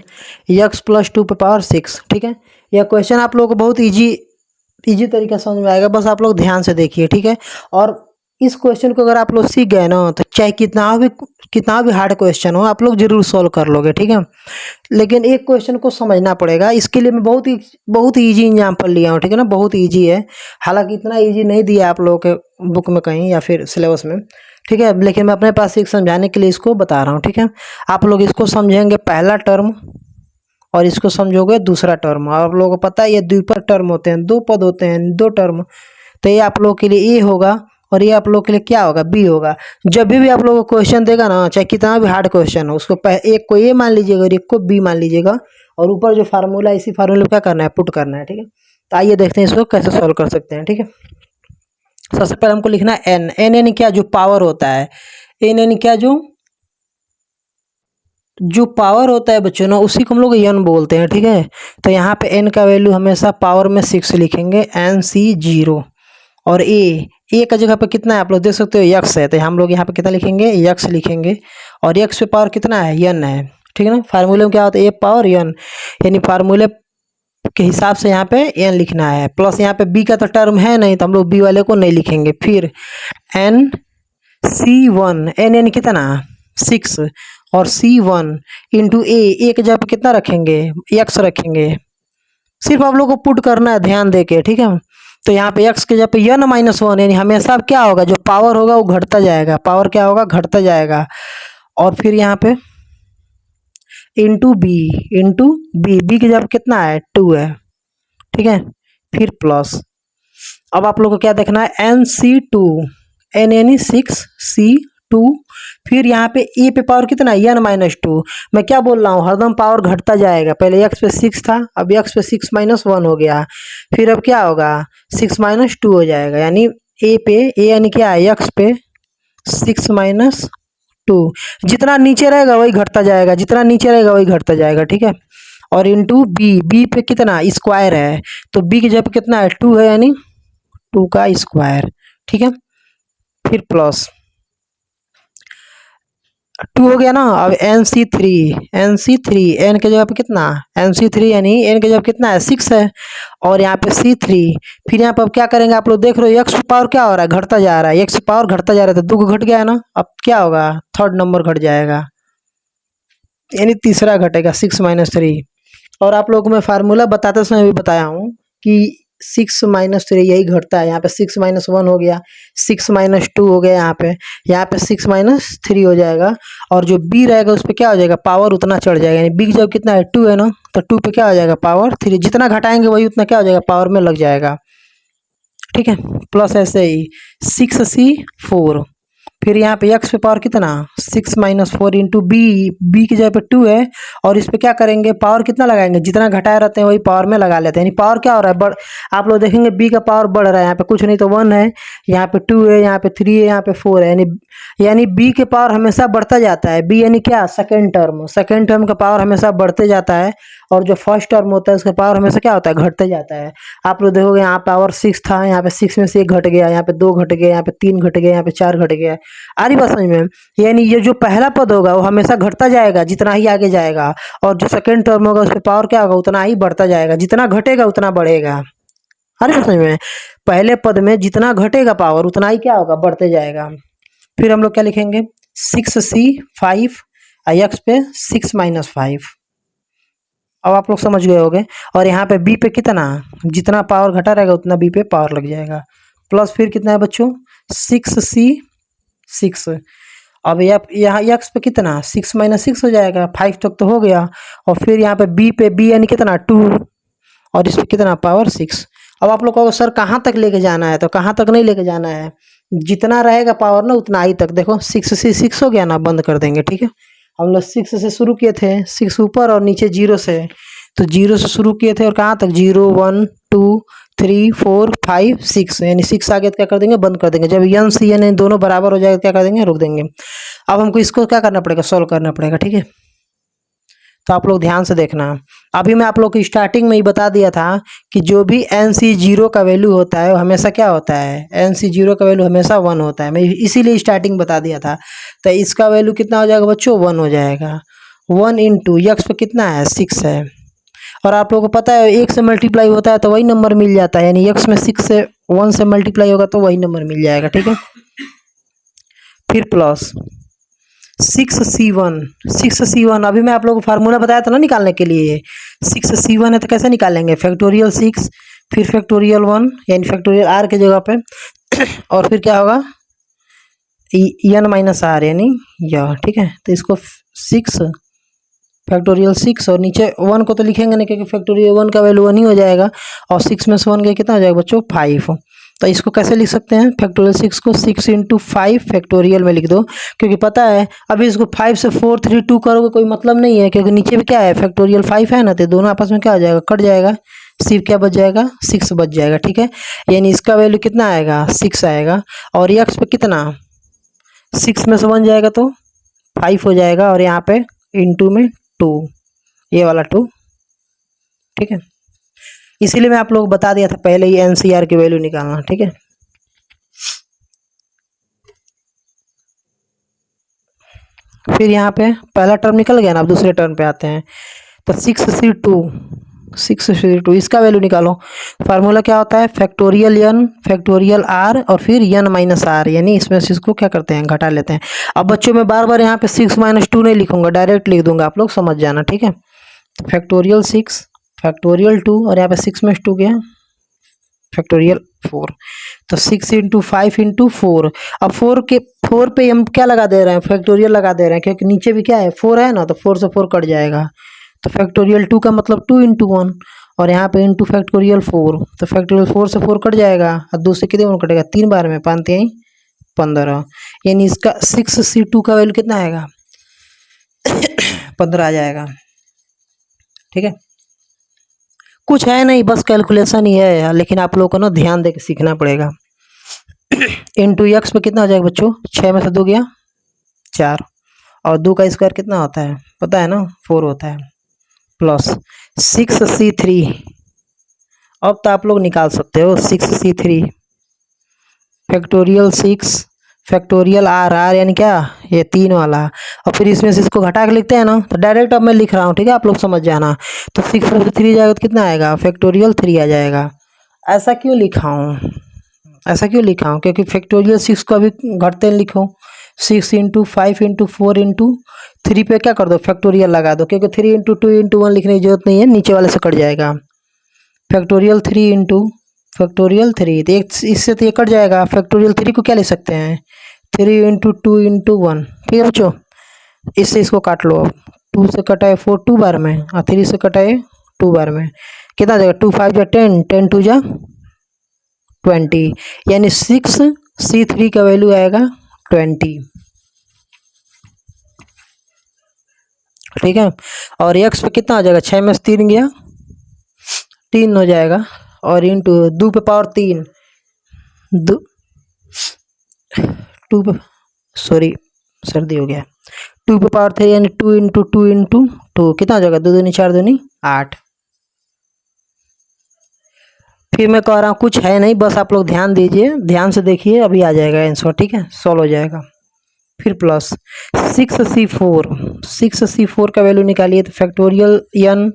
x + 2 पे पावर 6, ठीक है। यह क्वेश्चन आप लोगों को बहुत इजी तरीका समझ में आएगा, बस आप लोग ध्यान से देखिए, ठीक है। और इस क्वेश्चन को अगर आप लोग सीख गए ना, तो चाहे कितना भी हार्ड क्वेश्चन हो आप लोग जरूर सॉल्व कर लोगे, ठीक है। लेकिन एक क्वेश्चन को समझना पड़ेगा, इसके लिए मैं बहुत ही ईजी एग्जाम्पल लिया हूँ, ठीक है ना, बहुत ईजी है, हालांकि इतना ईजी नहीं दिया आप लोगों के बुक में कहीं या फिर सिलेबस में, ठीक है, लेकिन मैं अपने पास एक समझाने के लिए इसको बता रहा हूँ, ठीक है। आप लोग इसको समझेंगे पहला टर्म, और इसको समझोगे दूसरा टर्म, और आप लोगों को पता है ये द्विपद टर्म होते हैं, 2 पद होते हैं, 2 टर्म, तो ये आप लोगों के लिए ए होगा, और ये आप लोग के लिए क्या होगा, बी होगा। जब भी आप लोगों को क्वेश्चन देगा ना, चाहे कितना भी हार्ड क्वेश्चन हो, उसको एक को ए मान लीजिएगा और एक को बी मान लीजिएगा, और ऊपर जो फार्मूला, इसी फार्मूले को क्या करना है, पुट करना है, ठीक है। तो आइए देखते हैं इसको कैसे सॉल्व कर सकते हैं, ठीक है। सबसे पहले हमको लिखना है एन, एन क्या, जो पावर होता है, एन क्या, जो पावर होता है बच्चों ना, उसी को हम लोग एन बोलते हैं, ठीक है। तो यहाँ पे एन का वैल्यू हमेशा पावर में 6 लिखेंगे, NC0, और ए का जगह पे कितना है आप लोग देख सकते हो, यक्स है, तो हम लोग यहाँ पे कितना लिखेंगे, यक्स लिखेंगे, और यक्स पे पावर कितना है, एन है, ठीक है ना। फार्मूले में क्या होता है, ए पावर एन, यानी फार्मूले के हिसाब से यहाँ पे एन लिखना है, प्लस यहाँ पे बी का तो टर्म है नहीं, तो हम लोग बी वाले को नहीं लिखेंगे, फिर NC1, एन कितना 6, और C1 इंटू ए के जगह पे कितना रखेंगे, x रखेंगे। सिर्फ आप लोग को पुट करना है ध्यान दे के, ठीक है। तो यहाँ पे x के जगह पे n माइनस वन, यानी हमेशा अब क्या होगा, जो पावर होगा वो घटता जाएगा, पावर क्या होगा, घटता जाएगा। और फिर यहाँ पे इंटू बी, इंटू बी की जगह कितना है, 2 है, ठीक है। फिर प्लस, अब आप लोग को क्या देखना है, NC2, n यानी 6C2। फिर यहाँ पे ए पे पावर कितना है, n-2। मैं क्या बोल रहा हूँ, हरदम पावर घटता जाएगा। पहले x पे 6 था, अब x पे 6 माइनस 1 हो गया। फिर अब क्या होगा, 6 माइनस 2 हो जाएगा, यानी ए यानी क्या है, x पे 6 माइनस 2। जितना नीचे रहेगा वही घटता जाएगा, जितना नीचे रहेगा वही घटता जाएगा, ठीक है। और इंटू बी पे कितना, स्क्वायर है, तो बी की जगह पे कितना है, 2 है, यानी 2 का स्क्वायर, ठीक है। फिर प्लस 2 हो गया ना। अब NC3, एन के जगह पे कितना, NC3 यानी एन के जगह कितना है, 6 है, और यहाँ पे C3। फिर यहाँ पे अब क्या करेंगे, आप लोग देख रहे हो x पावर क्या हो रहा है, घटता जा रहा है, x पावर घटता जा रहा है, तो 2 घट गया है ना। अब क्या होगा, थर्ड नंबर घट जाएगा, यानी तीसरा घटेगा, 6-3। और आप लोगों को मैं फार्मूला बताते समय भी बताया हूँ कि 6-3 यही घटता है। यहाँ पे 6-1 हो गया, 6-2 हो गया, यहाँ पे 6-3 हो जाएगा। और जो बी रहेगा उस पर क्या हो जाएगा, पावर उतना चढ़ जाएगा, यानी बी जब कितना है, 2 है ना, तो 2 पे क्या हो जाएगा, पावर 3। जितना घटाएंगे वही उतना क्या हो जाएगा, पावर में लग जाएगा, ठीक है। प्लस ऐसे ही 6C4। फिर यहाँ पे x पे पावर कितना, 6-4 इंटू बी की जगह पे 2 है, और इस पे क्या करेंगे, पावर कितना लगाएंगे, जितना घटाए रहते हैं वही पावर में लगा लेते हैं, यानी पावर क्या हो रहा है, आप लोग देखेंगे b का पावर बढ़ रहा है, यहाँ पे कुछ नहीं तो 1 है, यहाँ पे 2 है, यहाँ पे 3 है, यहाँ पे 4 है, यानी b के पावर हमेशा बढ़ता जाता है। b यानी क्या, सेकेंड टर्म का पावर हमेशा बढ़ते जाता है, और जो फर्स्ट टर्म होता है उसका पावर हमेशा क्या होता है, घटते जाता है। आप लोग देखोगे यहाँ पावर 6 था, यहाँ पे 6 में से 1 घट गया, यहाँ पे 2 घट गया, यहाँ पे 3 घट गया, यहाँ पे 4 घट गया। आ रही बात समझ में, यानी ये जो पहला पद होगा वो हमेशा घटता जाएगा जितना ही आगे जाएगा, और जो सेकंड टर्म होगा उस पर पावर क्या होगा, उतना ही बढ़ता जाएगा, जितना घटेगा उतना बढ़ेगा। आ रही बात समझ में, पहले पद में जितना घटेगा पावर उतना ही क्या होगा, बढ़ते जाएगा। फिर हम लोग क्या लिखेंगे, 6C5 x पे 6-5। अब आप लोग समझ गए होंगे। और यहाँ पे बी पे कितना, जितना पावर घटा रहेगा उतना बी पे पावर लग जाएगा। प्लस फिर कितना है बच्चों, 6C6। अब यहाँ एक्स पे कितना, 6-6 हो जाएगा, 5 तक तो हो गया। और फिर यहाँ पे बी यानी कितना, 2, और इस पे कितना, पावर 6। अब आप लोग कहोगे सर कहाँ तक लेके जाना है, तो कहाँ तक नहीं लेके जाना है, जितना रहेगा पावर ना उतना ही तक। देखो 6 हो गया ना, बंद कर देंगे, ठीक है। हम लोग 6 से शुरू किए थे, 6 ऊपर और नीचे 0 से, तो 0 से शुरू किए थे और कहाँ तक, 0 1 2 3 4 5 6, यानी 6 आगे क्या कर देंगे, बंद कर देंगे। जब एन सी एन दोनों बराबर हो जाएगा क्या कर देंगे, रोक देंगे। अब हमको इसको क्या करना पड़ेगा, सॉल्व करना पड़ेगा, ठीक है। तो आप लोग ध्यान से देखना, अभी मैं आप लोग को स्टार्टिंग में ही बता दिया था कि जो भी NC0 का वैल्यू होता है वो हमेशा क्या होता है, NC0 का वैल्यू हमेशा 1 होता है। मैं इसीलिए स्टार्टिंग बता दिया था। तो इसका वैल्यू कितना हो जाएगा बच्चों, 1 हो जाएगा। 1 इंटू यक्स पे कितना है, 6 है। और आप लोगों को पता है 1 से मल्टीप्लाई होता है तो वही नंबर मिल जाता है, यानी यक्स में 6 से 1 से मल्टीप्लाई होगा तो वही नंबर मिल जाएगा, ठीक है। फिर प्लस 6C1 अभी मैं आप लोगों को फार्मूला बताया था ना निकालने के लिए। 6C1 है तो कैसे निकालेंगे, फैक्टोरियल 6 फिर फैक्टोरियल 1 यानी फैक्टोरियल आर के जगह पे और फिर क्या होगा, n-r यानी यह, ठीक है। तो इसको 6 फैक्टोरियल 6 और नीचे 1 को तो लिखेंगे नहीं क्योंकि फैक्टोरियल 1 का वैल्यू 1 ही हो जाएगा, और 6 में से 1 गया कितना हो जाएगा बच्चों, 5। तो इसको कैसे लिख सकते हैं, फैक्टोरियल 6 को 6 इंटू 5 फैक्टोरियल में लिख दो, क्योंकि पता है अभी इसको 5 से 4 3 2 करोगे कोई मतलब नहीं है, क्योंकि नीचे भी क्या है, फैक्टोरियल 5 है ना, तो दोनों आपस में क्या हो जाएगा, कट जाएगा, सिर्फ क्या बच जाएगा, 6 बच जाएगा, ठीक है। यानी इसका वैल्यू कितना आएगा, 6 आएगा। और यक्स पे कितना, 6 में से 1 जाएगा तो 5 हो जाएगा, और यहाँ पे इंटू में 2, ये वाला 2, ठीक है। इसीलिए मैं आप लोग को बता दिया था पहले ही NCR की वैल्यू निकालना, ठीक है। फिर यहाँ पे पहला टर्म निकल गया ना, अब दूसरे टर्म पे आते हैं। तो 6C2 6/2 इसका वैल्यू निकालो। फार्मूला क्या होता है, फैक्टोरियल एन फैक्टोरियल आर और फिर एन माइनस आर, यानी इसमें से इसको क्या करते हैं, घटा लेते हैं। अब बच्चों मैं बार बार यहाँ पे 6-2 नहीं लिखूंगा, डायरेक्ट लिख दूंगा, आप लोग समझ जाना, ठीक है। फैक्टोरियल 6 फैक्टोरियल 2 और यहाँ पे 6/2 गया फैक्टोरियल 4, तो 6 × 5 × 4। अब 4 पे हम क्या लगा दे रहे हैं, फैक्टोरियल लगा दे रहे हैं, क्योंकि नीचे भी क्या है 4 है ना, तो 4 से 4 कट जाएगा, तो फैक्टोरियल 2 का मतलब 2 × 1, और यहाँ पे इंटू फैक्टोरियल 4, तो फैक्टोरियल 4 से 4 कट जाएगा, और 2 से कितने बार कटेगा, 3 बार में, 5 3 15, यानी इसका 6C2 का वैल्यू कितना आएगा 15 आ जाएगा, ठीक है। कुछ है नहीं, बस कैलकुलेशन ही है, लेकिन आप लोगों को ना ध्यान दे के सीखना पड़ेगा। इंटू एक्स पे कितना हो जाएगा बच्चों, 6 में से 2 गया 4, और 2 का स्क्वायर कितना होता है पता है ना, 4 होता है, प्लस 6C3। अब तो आप लोग निकाल सकते हो 6C3 factorial 6 factorial R, are यानी क्या, ये 3 वाला, और फिर इसमें से इसको घटा के लिखते हैं ना, तो डायरेक्ट अब मैं लिख रहा हूँ, ठीक है, आप लोग समझ जाना। तो 6 में से 3 जाएगा तो कितना आएगा, फैक्टोरियल 3 आ जाएगा। ऐसा क्यों लिखा हूँ, ऐसा क्यों लिखा हूँ, क्योंकि फैक्टोरियल 6 को अभी घटते लिखो, 6 × 5 × 4 × 3 पे क्या कर दो, फैक्टोरियल लगा दो, क्योंकि 3 × 2 × 1 लिखने की जरूरत नहीं है, नीचे वाले से कट जाएगा। फैक्टोरियल 3 × फैक्टोरियल 3, तो एक इससे तो ये कट जाएगा, फैक्टोरियल 3 को क्या ले सकते हैं, 3 × 2 × 1, ठीक है बच्चों। इससे इसको काट लो, 2 से कटाए 4 2 बार में, और 3 से कटाए 2 बार में, कितना जाएगा, 2 5 जा 10, 10 2 जा 20, यानी 6C3 का वैल्यू आएगा 20, ठीक है। और एक्स पे कितना हो जाएगा, 6 में से 3 गया 3 हो जाएगा, और इंटू 2 पे पावर 3 2 पे, सॉरी सर्दी हो गया, 2 पे पावर 3 यानी 2 × 2 × 2 कितना हो जाएगा, 2 दूनी 4 दूनी 8। फिर मैं कह रहा हूँ कुछ है नहीं, बस आप लोग ध्यान दीजिए, ध्यान से देखिए, अभी आ जाएगा आंसर, ठीक है, सॉल्व हो जाएगा। फिर प्लस 6C4 का वैल्यू निकालिए, तो फैक्टोरियल एन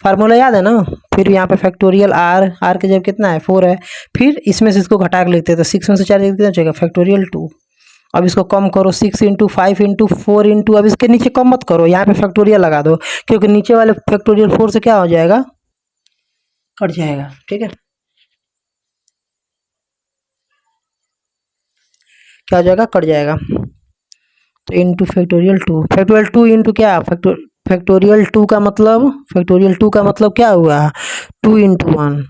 फार्मूला याद है ना, फिर यहाँ पे फैक्टोरियल आर, आर के जब कितना है 4 है, फिर इसमें से इसको घटा के लिखते हैं, तो 6 में से 4 कितना चाहिए, फैक्टोरियल 2। अब इसको कम करो, 6 × 5 × 4 × अब इसके नीचे कम मत करो, यहाँ पे फैक्टोरियल लगा दो, क्योंकि नीचे वाले फैक्टोरियल 4 से क्या हो जाएगा, कट जाएगा, ठीक है, क्या हो जाएगा, कट जाएगा। तो इंटू फैक्टोरियल 2 इंटू क्या, फैक्टोरियल 2 का मतलब, फैक्टोरियल 2 का मतलब क्या हुआ, 2 × 1,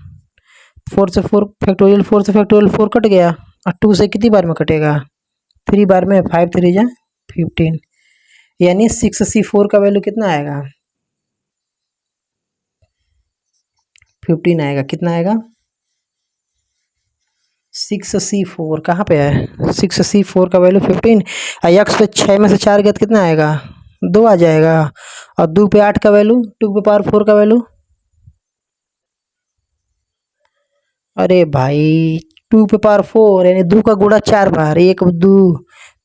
4 से 4 फैक्टोरियल 4 से फैक्टोरियल 4 कट गया, और 2 से कितनी बार में कटेगा, 3 बार में, 5 3 जा 15, यानी 6C4 का वैल्यू कितना आएगा, 15 आएगा, कितना आएगा 6C4 कहाँ पे है, 6C4 का वैल्यू 15, और एक्स पे 6 में से 4 गया तो कितना आएगा 2 आ जाएगा, और 2 पे 8 का वैल्यू, 2 पे पावर 4 का वैल्यू, अरे भाई 2 पे पावर 4 यानी 2 का गुणा 4 बार, 1 2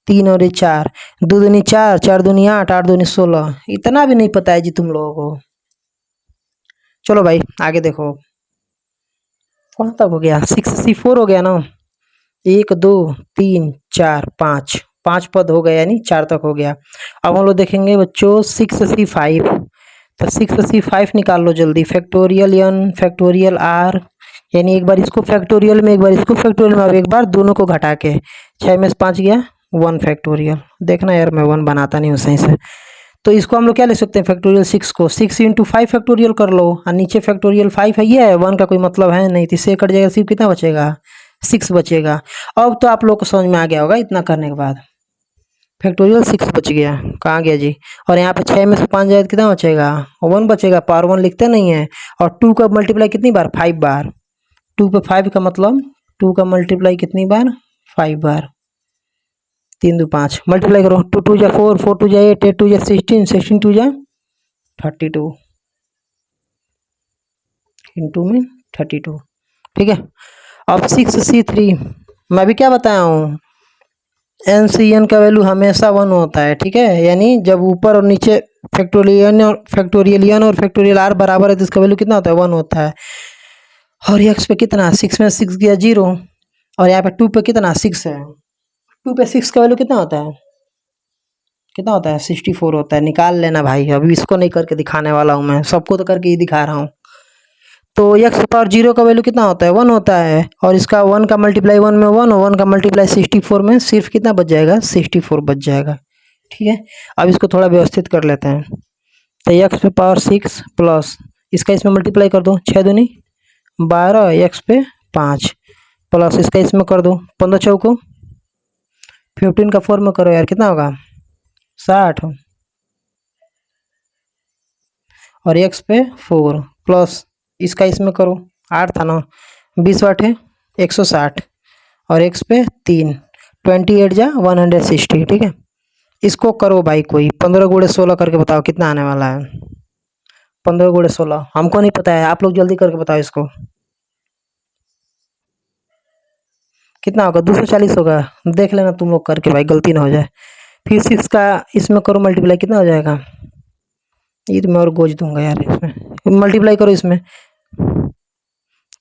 3 और ये 4, 2 दूनी 4 4 दूनी 8 8 दूनी 16, इतना भी नहीं पता है जी तुम लोगों को। चलो भाई आगे देखो, कहाँ तक हो गया, 6C4 हो गया ना, 1 2 3 4 5 5 पद हो गए, यानी 4 तक हो गया। अब हम लोग देखेंगे बच्चों 6C5, तो 6C5 निकाल लो जल्दी, फैक्टोरियल एन फैक्टोरियल आर, यानी एक बार इसको फैक्टोरियल में, एक बार इसको फैक्टोरियल में, अब एक बार दोनों को घटा के, 6 में से 5 गया 1 फैक्टोरियल, देखना यार मैं 1 बनाता नहीं हूँ सही से, तो इसको हम लोग क्या ले सकते हैं, फैक्टोरियल 6 को 6 × 5 फैक्टोरियल कर लो, और नीचे फैक्टोरियल 5 है, ये है 1 का कोई मतलब है नहीं, तो इससे कट जाएगा, सिर्फ कितना बचेगा 6 बचेगा। अब तो आप लोग को समझ में आ गया होगा इतना करने के बाद, फैक्टोरियल 6 बच गया, कहाँ गया जी, और यहाँ पे 6 में से 5 जाए तो कितना बचेगा 1 बचेगा, पावर 1 लिखते नहीं है, और 2 का मल्टीप्लाई कितनी बार 5 बार, 2 पे 5 का मतलब 2 का मल्टीप्लाई कितनी बार 5 बार, 3 2 5 मल्टीप्लाई करो, 2 2 जा 4 4 2 जा 8 8 2 जा 16 16 2 जा 32, इंटू में 32, ठीक है। अब 6C3 मैं भी क्या बताया हूँ, एन का वैल्यू हमेशा 1 होता है, ठीक है। यानी जब ऊपर और नीचे फैक्टोरियल और फैक्टोरियल आर बराबर है तो इसका वैल्यू कितना होता है, 1 होता है। और एक्स पे कितना, 6 में 6 गया 0, और यहाँ पे 2 पे कितना 6 है, 2 पे 6 का वैल्यू कितना होता है, 64 होता है। निकाल लेना भाई, अभी इसको नहीं करके दिखाने वाला हूँ मैं, सबको तो करके ही दिखा रहा हूँ। तो एक्स पावर 0 का वैल्यू कितना होता है, 1 होता है। और इसका 1 का मल्टीप्लाई 1 में 1 और 1 का मल्टीप्लाई 64 में सिर्फ कितना बच जाएगा, 64 बच जाएगा, ठीक है। अब इसको थोड़ा व्यवस्थित कर लेते हैं। तो एक्स पे पावर 6 प्लस इसका इसमें मल्टीप्लाई कर दो, 6 दूनी 12, एक्स पे 5 प्लस इसका इसमें कर दो 15 चौको 15 का 4 में करो यार, कितना होगा 60, और एक्स पे 4 प्लस इसका इसमें करो 8 था ना, 20 वाट है 160, और एक्स पे 3, 28 जा 160, ठीक है। इसको करो भाई, कोई 15 गुणे 16 करके बताओ कितना आने वाला है। 15 गुणे 16 हमको नहीं पता है, आप लोग जल्दी करके बताओ इसको कितना होगा, 240 होगा। देख लेना तुम लोग करके भाई, गलती ना हो जाए। फिर 6 का इसमें करो मल्टीप्लाई, कितना हो जाएगा, ये तो मैं और गोज दूंगा यार, इसमें मल्टीप्लाई करो इसमें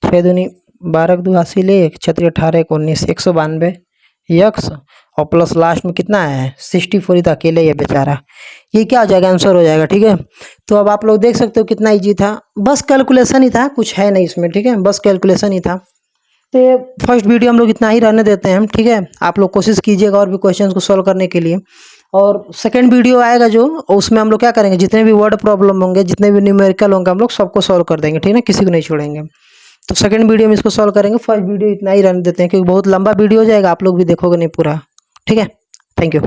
6 दूनी 12 दो 80 ले 6 18 19 192 यक्स, और प्लस लास्ट में कितना है 64, तो अकेले ये बेचारा, ये क्या हो जाएगा, आंसर हो जाएगा, ठीक है। तो अब आप लोग देख सकते हो कितना इजी था, बस कैलकुलेशन ही था, कुछ है नहीं इसमें, ठीक है, बस कैलकुलेशन ही था। तो फर्स्ट वीडियो हम लोग इतना ही रहने देते हैं, ठीक है। आप लोग कोशिश कीजिएगा और भी क्वेश्चंस को सॉल्व करने के लिए। और सेकंड वीडियो आएगा जो, उसमें हम लोग क्या करेंगे, जितने भी वर्ड प्रॉब्लम होंगे, जितने भी न्यूमेरिकल होंगे, हम लोग सबको सॉल्व कर देंगे, ठीक है ना, किसी को नहीं छोड़ेंगे। तो सेकंड वीडियो में इसको सॉल्व करेंगे, फर्स्ट वीडियो इतना ही रहने देते हैं क्योंकि बहुत लंबा वीडियो हो जाएगा, आप लोग भी देखोगे नहीं पूरा, ठीक है। Thank you.